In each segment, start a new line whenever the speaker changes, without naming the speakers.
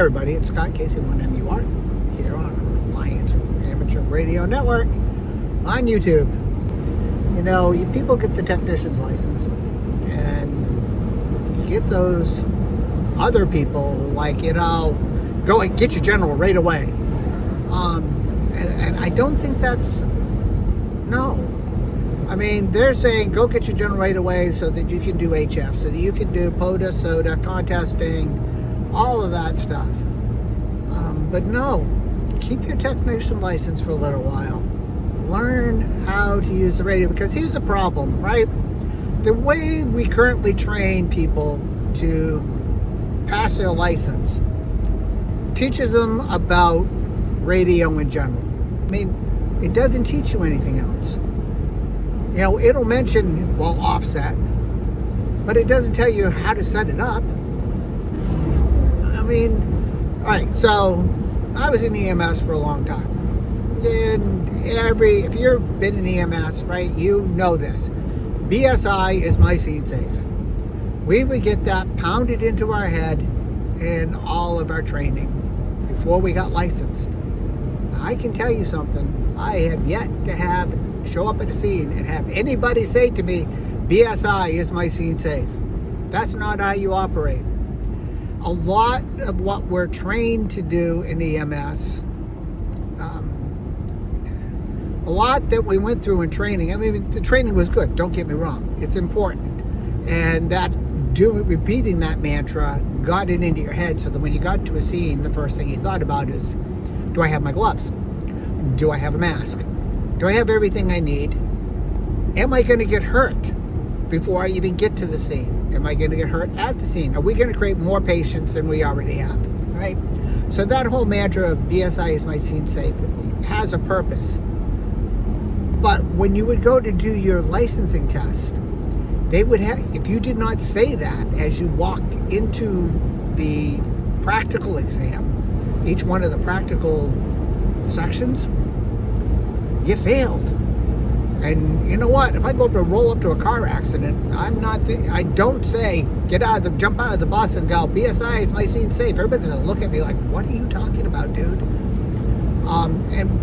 everybody, it's Scott, KC1MUR, here on Alliance Amateur Radio Network on YouTube. You know, people get the technician's license, and you get those other people who go and get your general right away. And I don't think that's, no. I mean, they're saying go get your general right away so that you can do HF, so that you can do POTA, SOTA, contesting, all of that stuff. But no, keep your technician license for a little while. Learn how to use the radio, because here's the problem, right? The way we currently train people to pass their license teaches them about radio in general. I mean, it doesn't teach you anything else. You know, it'll mention, offset, but it doesn't tell you how to set it up. I mean, all right, so I was in EMS for a long time. And if you've been in EMS, right, you know this. BSI is my seed safe. We would get that pounded into our head in all of our training before we got licensed. Now, I can tell you something. I have yet to show up at a scene and have anybody say to me, BSI is my seed safe. That's not how you operate. A lot of what we're trained to do in EMS, a lot that we went through in training, I mean, the training was good, don't get me wrong. It's important. And repeating that mantra got it into your head so that when you got to a scene, the first thing you thought about is, do I have my gloves? Do I have a mask? Do I have everything I need? Am I going to get hurt before I even get to the scene? Am I going to get hurt at the scene? Are we going to create more patients than we already have? Right? So that whole mantra of BSI is my scene safe has a purpose. But when you would go to do your licensing test, they would have, if you did not say that as you walked into the practical exam, each one of the practical sections, you failed. And you know what? If I go up to roll up to a car accident, I don't say, jump out of the bus and go, BSI is my scene safe. Everybody's going to look at me like, what are you talking about, dude?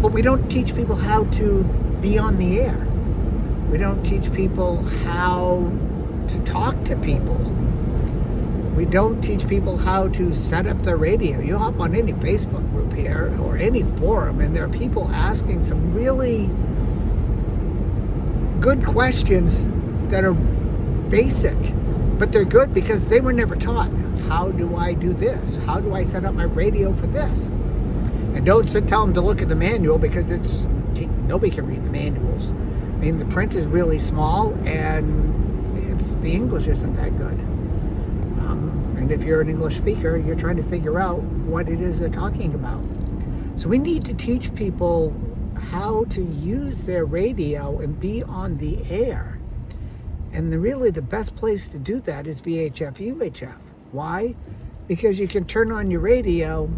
But we don't teach people how to be on the air. We don't teach people how to talk to people. We don't teach people how to set up their radio. You hop on any Facebook group here or any forum, and there are people asking some really good questions that are basic, but they're good because they were never taught. How do I do this? How do I set up my radio for this? And don't tell them to look at the manual, because nobody can read the manuals. I mean, the print is really small, and the English isn't that good. And if you're an English speaker, you're trying to figure out what it is they're talking about. So we need to teach people how to use their radio and be on the air. And really the best place to do that is VHF, UHF. Why? Because you can turn on your radio,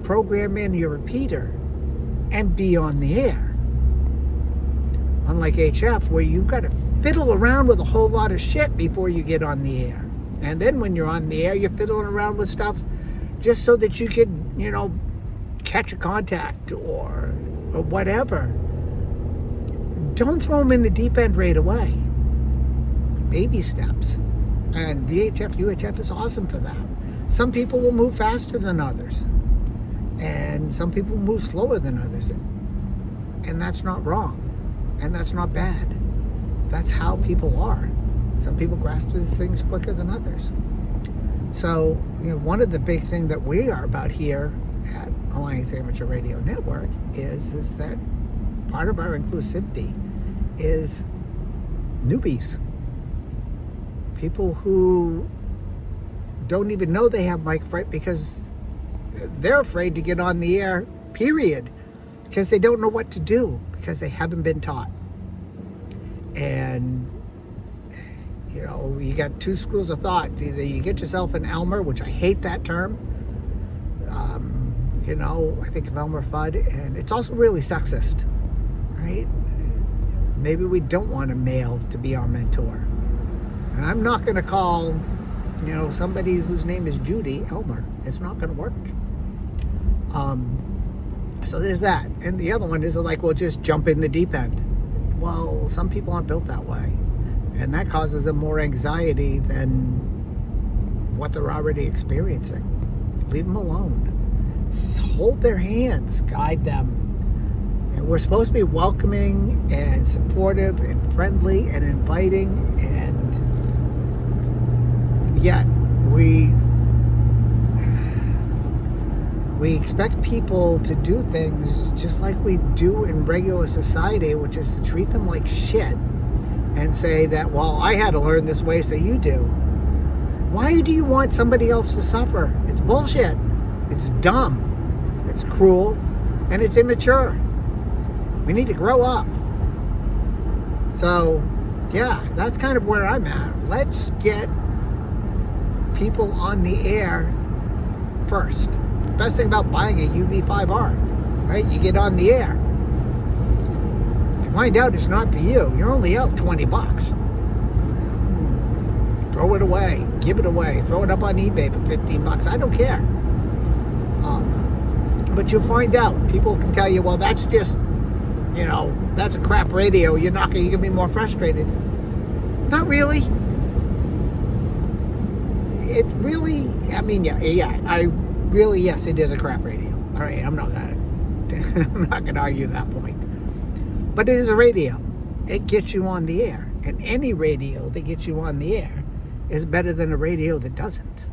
program in your repeater, and be on the air. Unlike HF, where you've got to fiddle around with a whole lot of shit before you get on the air. And then when you're on the air, you're fiddling around with stuff just so that you could, catch a contact or whatever. Don't throw them in the deep end right away. Baby steps. And VHF, UHF is awesome for that. Some people will move faster than others. And some people move slower than others. And that's not wrong. And that's not bad. That's how people are. Some people grasp things quicker than others. So, one of the big things that we are about here at Alliance Amateur Radio Network is that part of our inclusivity is newbies. People who don't even know they have mic fright because they're afraid to get on the air, period. Because they don't know what to do, because they haven't been taught. And you got two schools of thought. Either you get yourself an Elmer, which I hate that term. I think of Elmer Fudd, and it's also really sexist, right? Maybe we don't want a male to be our mentor. And I'm not going to call you know, somebody whose name is Judy Elmer. It's not going to work. So there's that. And the other one is like, well, just jump in the deep end. Well, some people aren't built that way. And that causes them more anxiety than what they're already experiencing. Leave them alone. Hold their hands, guide them. And we're supposed to be welcoming and supportive and friendly and inviting, and yet we expect people to do things just like we do in regular society, which is to treat them like shit and say that, well, I had to learn this way, so you do. Why do you want somebody else to suffer? It's bullshit. It's dumb. It's cruel. And it's immature. We need to grow up. So, yeah, that's kind of where I'm at. Let's get people on the air first. Best thing about buying a UV5R, right? You get on the air. If you find out it's not for you, you're only out $20. Throw it away. Give it away. Throw it up on eBay for $15. I don't care. But you'll find out. People can tell you, well, that's just, you know, that's a crap radio. You're going to be more frustrated. Not really. It really, I mean, yes, it is a crap radio. All right, I'm not gonna argue that point. But it is a radio. It gets you on the air, and any radio that gets you on the air is better than a radio that doesn't.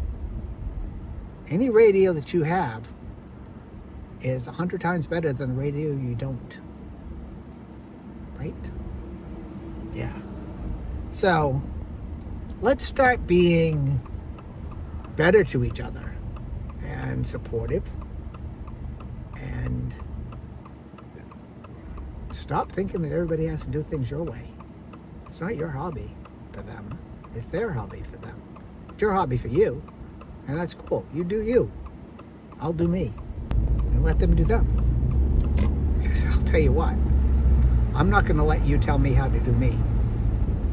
Any radio that you have is 100 times better than the radio you don't. Right? Yeah. So, let's start being better to each other and supportive, and stop thinking that everybody has to do things your way. It's not your hobby for them. It's their hobby for them. It's your hobby for you, and that's cool. You do you. I'll do me, and let them do them. I'll tell you what, I'm not going to let you tell me how to do me.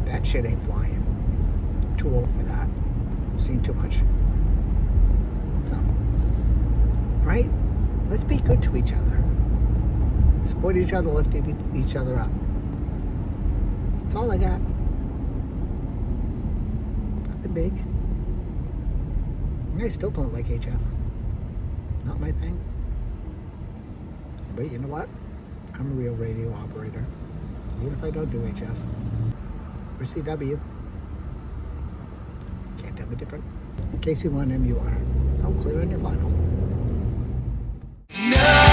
That shit ain't flying. I'm too old for that. I've seen too much. So, right? Let's be good to each other. Support each other, lift each other up. That's all I got. Nothing big. I still don't like HF. Not my thing. But you know what? I'm a real radio operator. Even if I don't do HF. Or CW. Can't tell me different. KC1MUR. How clear on your final. No!